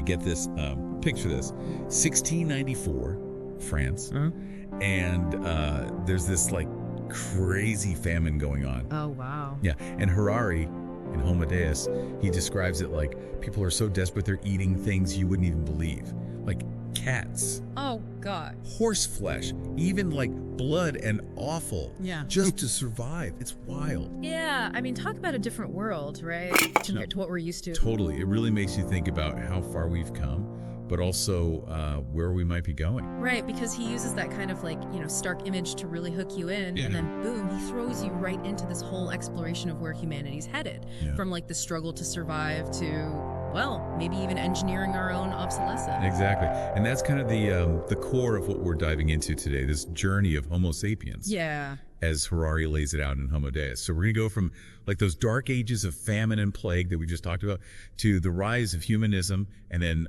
get this, picture this, 1694, France, and there's this like crazy famine going on. Oh, wow. Yeah, and Harari, in Homo Deus, he describes it like people are so desperate they're eating things you wouldn't even believe, like cats, Oh, God. horse flesh, even like blood and offal, Yeah. just to survive. It's wild. Yeah, I mean, talk about a different world, right? Compared to what we're used to. Totally. It really makes you think about how far we've come, but also where we might be going. Right, because he uses that kind of like, stark image to really hook you in, and then boom, he throws you right into this whole exploration of where humanity's headed. Yeah. From like the struggle to survive to, well, maybe even engineering our own obsolescence. Exactly. And that's kind of the core of what we're diving into today, this journey of Homo sapiens. Yeah. As Harari lays it out in Homo Deus. So we're going to go from like those dark ages of famine and plague that we just talked about to the rise of humanism, and then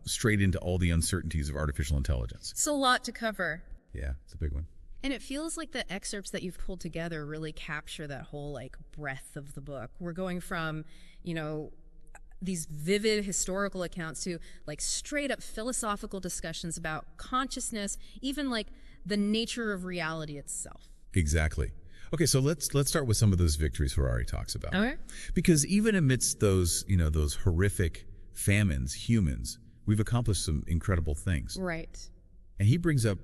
straight into all the uncertainties of artificial intelligence. It's a lot to cover. Yeah, it's a big one. And it feels like the excerpts that you've pulled together really capture that whole like breadth of the book. We're going from, these vivid historical accounts to like straight up philosophical discussions about consciousness, even like the nature of reality itself. Exactly. Okay, so let's start with some of those victories Harari talks about. Okay. Because even amidst those, those horrific famines, humans, we've accomplished some incredible things. Right. And he brings up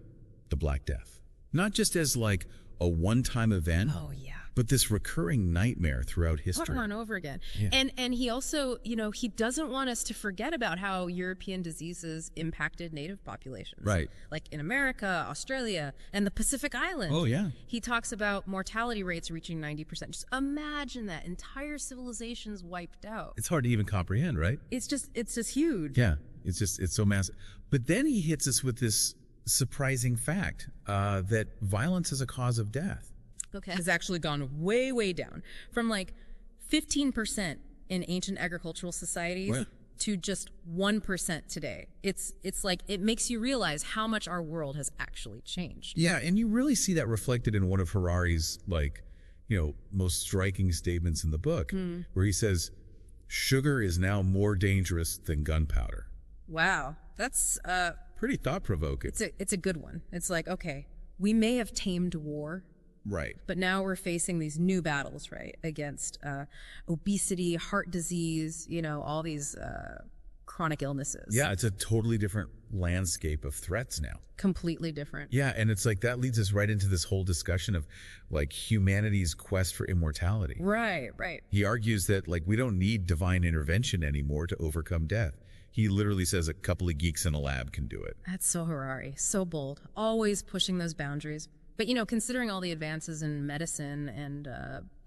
the Black Death, not just as like a one-time event. Oh, yeah. But this recurring nightmare throughout history. Over and over again. Yeah. And he also, he doesn't want us to forget about how European diseases impacted native populations. Right. Like in America, Australia, and the Pacific Islands. Oh, yeah. He talks about mortality rates reaching 90%. Just imagine that. Entire civilizations wiped out. It's hard to even comprehend, right? It's just huge. Yeah. It's so massive. But then he hits us with this surprising fact that violence is a cause of death. Okay. Has actually gone way, way down from like 15% in ancient agricultural societies to just 1% today. It's like, it makes you realize how much our world has actually changed. Yeah, and you really see that reflected in one of Harari's most striking statements in the book, where he says, sugar is now more dangerous than gunpowder. Wow. That's pretty thought-provoking. It's a good one. It's like, okay, we may have tamed war. Right. But now we're facing these new battles, right? Against obesity, heart disease, all these chronic illnesses. Yeah, it's a totally different landscape of threats now. Completely different. Yeah, and it's like that leads us right into this whole discussion of like humanity's quest for immortality. Right. He argues that like we don't need divine intervention anymore to overcome death. He literally says a couple of geeks in a lab can do it. That's so Harari, so bold, always pushing those boundaries. But, considering all the advances in medicine and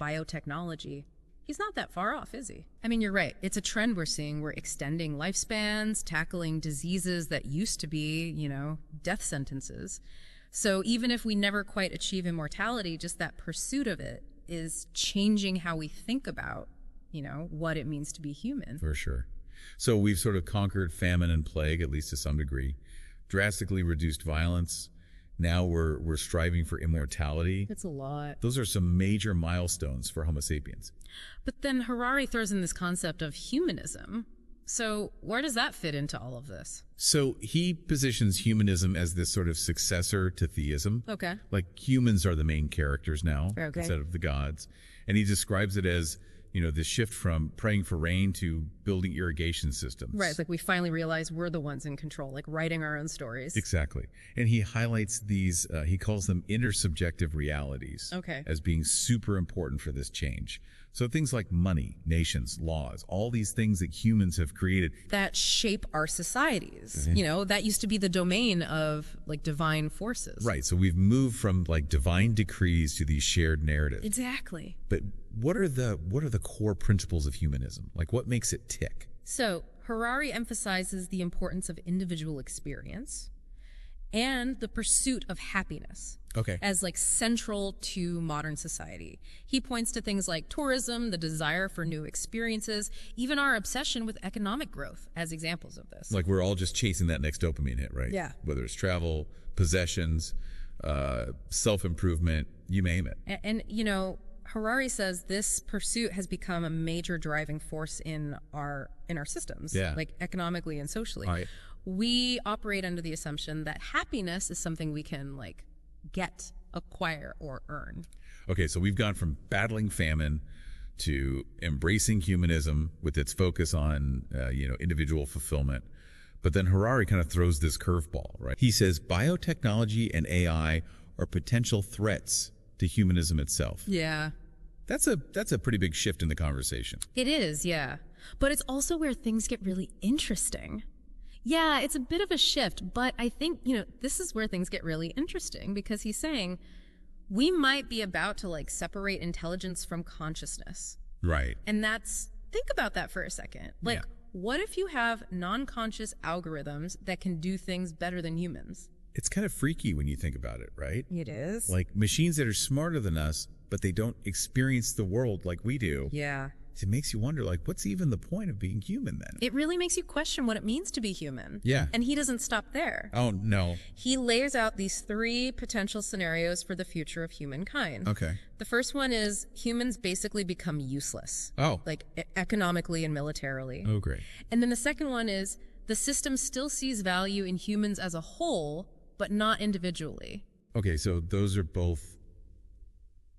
biotechnology, he's not that far off, is he? I mean, you're right. It's a trend we're seeing. We're extending lifespans, tackling diseases that used to be, death sentences. So even if we never quite achieve immortality, just that pursuit of it is changing how we think about, what it means to be human. For sure. So we've sort of conquered famine and plague, at least to some degree, drastically reduced violence. Now we're striving for immortality. It's a lot. Those are some major milestones for Homo sapiens. But then Harari throws in this concept of humanism. So where does that fit into all of this? So he positions humanism as this sort of successor to theism. Okay. Like humans are the main characters now instead of the gods. And he describes it as, the shift from praying for rain to building irrigation systems. Right. It's like we finally realize we're the ones in control, like writing our own stories. Exactly. And he highlights these, he calls them intersubjective realities as being super important for this change. So things like money, nations, laws, all these things that humans have created. That shape our societies. Mm-hmm. That used to be the domain of like divine forces. Right. So we've moved from like divine decrees to these shared narratives. Exactly. But what are the core principles of humanism? Like what makes it tick? So Harari emphasizes the importance of individual experience and the pursuit of happiness as like central to modern society. He points to things like tourism, the desire for new experiences, even our obsession with economic growth as examples of this. Like we're all just chasing that next dopamine hit, right? Yeah. Whether it's travel, possessions, self-improvement, you name it. And Harari says this pursuit has become a major driving force in our systems, like economically and socially. Right. We operate under the assumption that happiness is something we can like get, acquire, or earn. Okay, so we've gone from battling famine to embracing humanism with its focus on individual fulfillment. But then Harari kind of throws this curveball, right? He says biotechnology and AI are potential threats to humanism itself. Yeah. That's a pretty big shift in the conversation. It is, yeah. But it's also where things get really interesting. Yeah, it's a bit of a shift, but I think, this is where things get really interesting because he's saying we might be about to like separate intelligence from consciousness. Right. And think about that for a second. Like, what if you have non-conscious algorithms that can do things better than humans? It's kind of freaky when you think about it, right? It is. Like machines that are smarter than us, but they don't experience the world like we do. Yeah. It makes you wonder, like, what's even the point of being human then? It really makes you question what it means to be human. Yeah. And he doesn't stop there. Oh, no. He lays out these 3 potential scenarios for the future of humankind. Okay. The first one is humans basically become useless. Oh. Like economically and militarily. Oh, great. And then the second one is the system still sees value in humans as a whole, but not individually. Okay, so those are both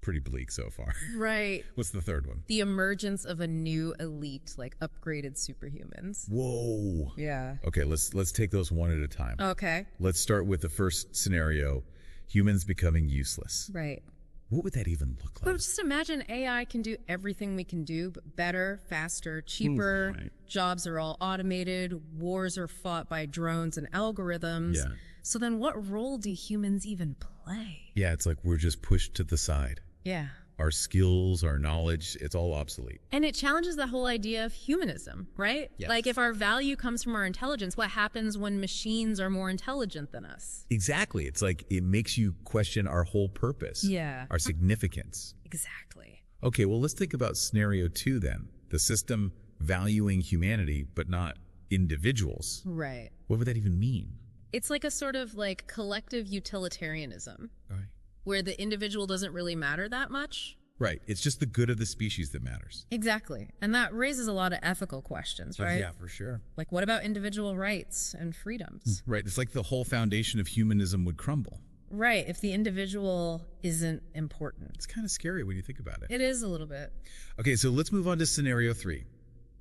pretty bleak so far. Right. What's the third one? The emergence of a new elite, like upgraded superhumans. Whoa. Yeah. Okay, let's take those one at a time. Okay. Let's start with the first scenario, humans becoming useless. Right. What would that even look like? But just imagine AI can do everything we can do, but better, faster, cheaper. Right. Jobs are all automated. Wars are fought by drones and algorithms. Yeah. So then what role do humans even play? Yeah, it's like we're just pushed to the side. Yeah. Our skills, our knowledge, it's all obsolete. And it challenges the whole idea of humanism, right? Yes. Like if our value comes from our intelligence, what happens when machines are more intelligent than us? Exactly. It's like it makes you question our whole purpose. Yeah. Our significance. Exactly. Okay, well, let's think about scenario 2 then. The system valuing humanity, but not individuals. Right. What would that even mean? It's like a sort of like collective utilitarianism. Right. Where the individual doesn't really matter that much. Right. It's just the good of the species that matters. Exactly. And that raises a lot of ethical questions, right? Yeah, for sure. Like, what about individual rights and freedoms? Right. It's like the whole foundation of humanism would crumble. Right. If the individual isn't important. It's kind of scary when you think about it. It is a little bit. Okay, so let's move on to scenario 3,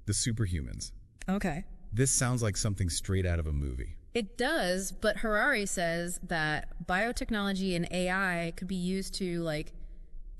the superhumans. Okay. This sounds like something straight out of a movie. It does, but Harari says that biotechnology and AI could be used to like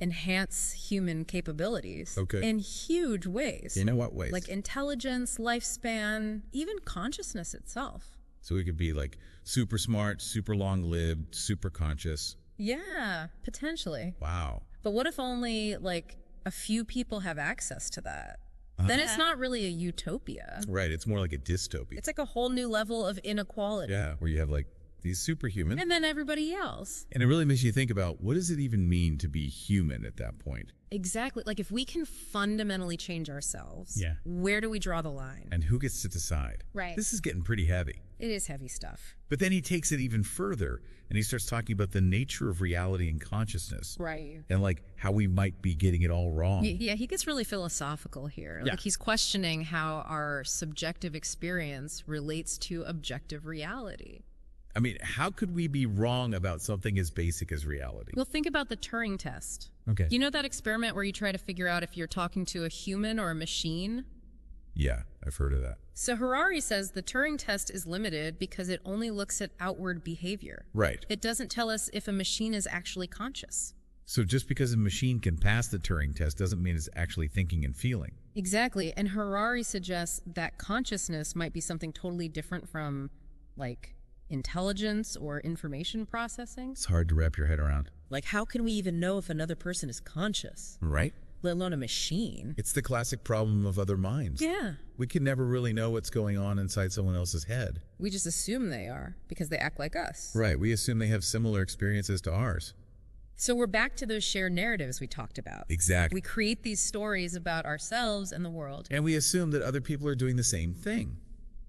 enhance human capabilities in huge ways. In what ways? Like intelligence, lifespan, even consciousness itself. So we could be like super smart, super long-lived, super conscious. Yeah, potentially. Wow. But what if only like a few people have access to that? Then it's not really a utopia. Right, it's more like a dystopia. It's like a whole new level of inequality. Yeah, where you have like these superhumans. And then everybody else. And it really makes you think about, what does it even mean to be human at that point? Exactly. Like if we can fundamentally change ourselves, where do we draw the line? And who gets to decide? Right. This is getting pretty heavy. It is heavy stuff. But then he takes it even further and he starts talking about the nature of reality and consciousness. Right. And like how we might be getting it all wrong. Yeah, he gets really philosophical here. Like he's questioning how our subjective experience relates to objective reality. I mean, how could we be wrong about something as basic as reality? Well, think about the Turing test. Okay. You know that experiment where you try to figure out if you're talking to a human or a machine? Yeah, I've heard of that. So Harari says the Turing test is limited because it only looks at outward behavior. Right. It doesn't tell us if a machine is actually conscious. So just because a machine can pass the Turing test doesn't mean it's actually thinking and feeling. Exactly. And Harari suggests that consciousness might be something totally different from, like, intelligence or information processing. It's hard to wrap your head around. Like, how can we even know if another person is conscious? Right? Let alone a machine. It's the classic problem of other minds. Yeah. We can never really know what's going on inside someone else's head. We just assume they are because they act like us. Right. We assume they have similar experiences to ours. So we're back to those shared narratives we talked about. Exactly. We create these stories about ourselves and the world. And we assume that other people are doing the same thing.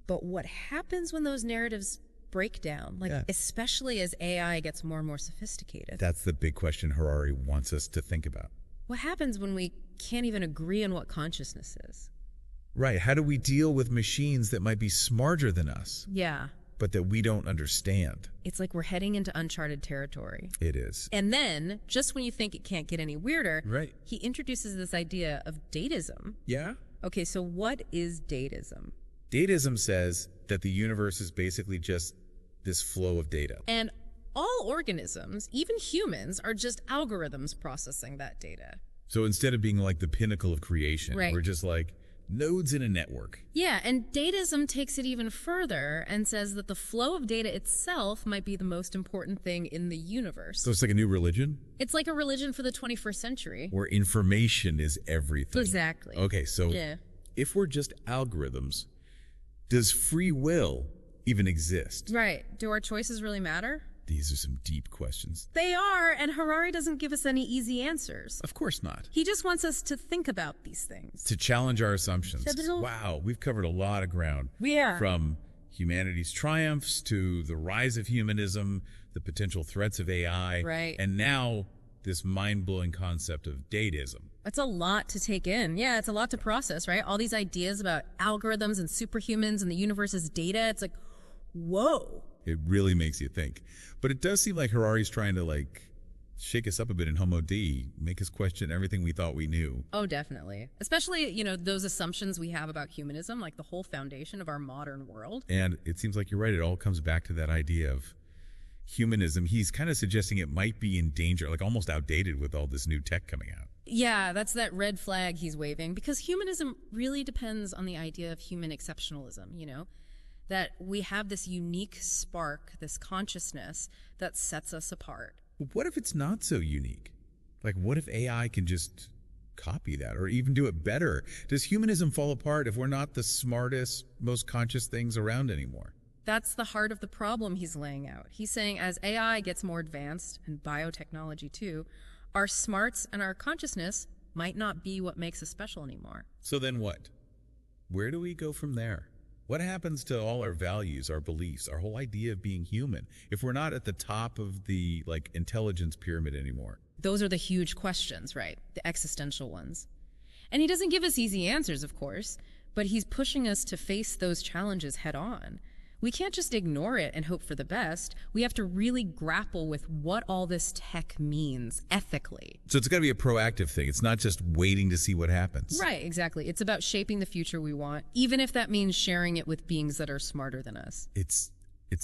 But what happens when those narratives break down, like especially as AI gets more and more sophisticated? That's the big question Harari wants us to think about. What happens when we can't even agree on what consciousness is? Right. How do we deal with machines that might be smarter than us, Yeah. but that we don't understand? It's like we're heading into uncharted territory. It is. And then, just when you think it can't get any weirder, Right. he introduces this idea of datism. Yeah? Okay, so what is datism? Datism says that the universe is basically just this flow of data. And all organisms, even humans, are just algorithms processing that data. So instead of being like the pinnacle of creation, Right. we're just like nodes in a network. Yeah, and datism takes it even further and says that the flow of data itself might be the most important thing in the universe. So it's like a new religion It's like a religion for the 21st century. where information is everything. Exactly. Okay, so Yeah. if we're just algorithms, does free will even exist? Right. Do our choices really matter? These are some deep questions. They are, and Harari doesn't give us any easy answers. Of course not. He just wants us to think about these things. To challenge our assumptions. Capital- Wow, we've covered a lot of ground. Yeah. From humanity's triumphs to the rise of humanism, the potential threats of AI, Right. and now this mind-blowing concept of datism. It's a lot to take in. Yeah, it's a lot to process, right? All these ideas about algorithms and superhumans and the universe's data. It's like, whoa. It really makes you think. But it does seem like Harari's trying to shake us up a bit in Homo Deus, make us question everything we thought we knew. Oh, definitely. Especially, those assumptions we have about humanism, like the whole foundation of our modern world. And it seems like you're right. It all comes back to that idea of humanism. He's kind of suggesting it might be in danger, like almost outdated with all this new tech coming out. Yeah, that's that red flag he's waving, because humanism really depends on the idea of human exceptionalism, that we have this unique spark, this consciousness that sets us apart. What if it's not so unique? Like, what if AI can just copy that or even do it better? Does humanism fall apart if we're not the smartest, most conscious things around anymore? That's the heart of the problem he's laying out. He's saying as AI gets more advanced, and biotechnology too, our smarts and our consciousness might not be what makes us special anymore. So then what? Where do we go from there? What happens to all our values, our beliefs, our whole idea of being human, if we're not at the top of the intelligence pyramid anymore? Those are the huge questions, right? The existential ones. And he doesn't give us easy answers, of course, but he's pushing us to face those challenges head on. We can't just ignore it and hope for the best. We have to really grapple with what all this tech means ethically. So it's got to be a proactive thing. It's not just waiting to see what happens. Right, exactly. It's about shaping the future we want, even if that means sharing it with beings that are smarter than us. It's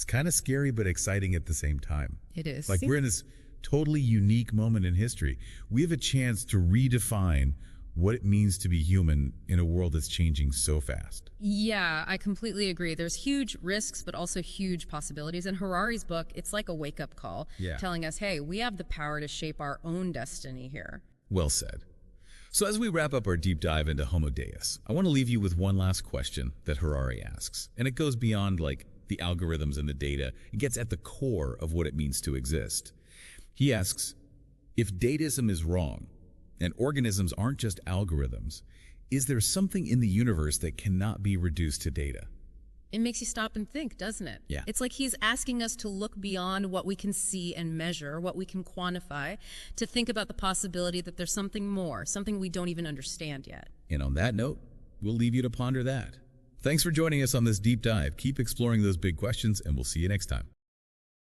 kind of scary but exciting at the same time. It is. Like, we're in this totally unique moment in history. We have a chance to redefine what it means to be human in a world that's changing so fast. Yeah, I completely agree. There's huge risks, but also huge possibilities. In Harari's book, it's like a wake-up call, telling us, hey, we have the power to shape our own destiny here. Well said. So as we wrap up our deep dive into Homo Deus, I want to leave you with one last question that Harari asks. And it goes beyond the algorithms and the data. It gets at the core of what it means to exist. He asks, if datism is wrong, and organisms aren't just algorithms, is there something in the universe that cannot be reduced to data? It makes you stop and think, doesn't it? Yeah. It's like he's asking us to look beyond what we can see and measure, what we can quantify, to think about the possibility that there's something more, something we don't even understand yet. And on that note, we'll leave you to ponder that. Thanks for joining us on this deep dive. Keep exploring those big questions, and we'll see you next time.